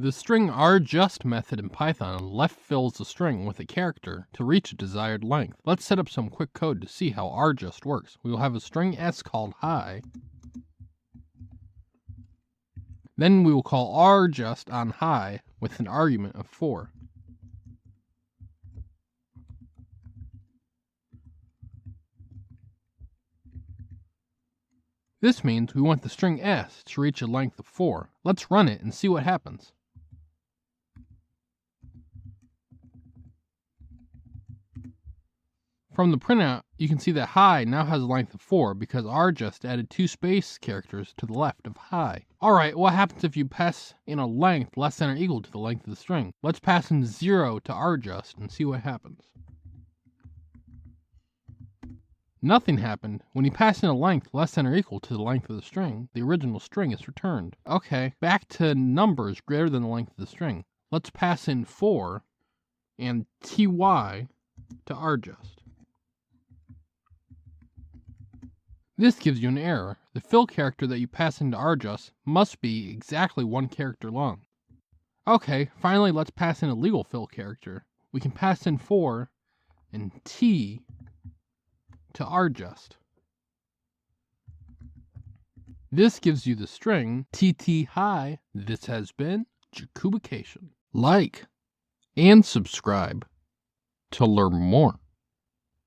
The string rjust method in Python left fills the string with a character to reach a desired length. Let's set up some quick code to see how rjust works. We will have a string s called hi. Then we will call rjust on hi with an argument of 4. This means we want the string s to reach a length of 4. Let's run it and see what happens. From the printout, you can see that hi now has a length of 4 because rjust added 2 space characters to the left of hi. Alright, what happens if you pass in a length less than or equal to the length of the string? Let's pass in 0 to rjust and see what happens. Nothing happened. When you pass in a length less than or equal to the length of the string, the original string is returned. Okay, back to numbers greater than the length of the string. Let's pass in 4 and ty to rjust. This gives you an error. The fill character that you pass into rjust must be exactly 1 character long. Okay, finally let's pass in a legal fill character. We can pass in 4 and t to rjust. This gives you the string tt hi. This has been Jakubication. Like and subscribe to learn more.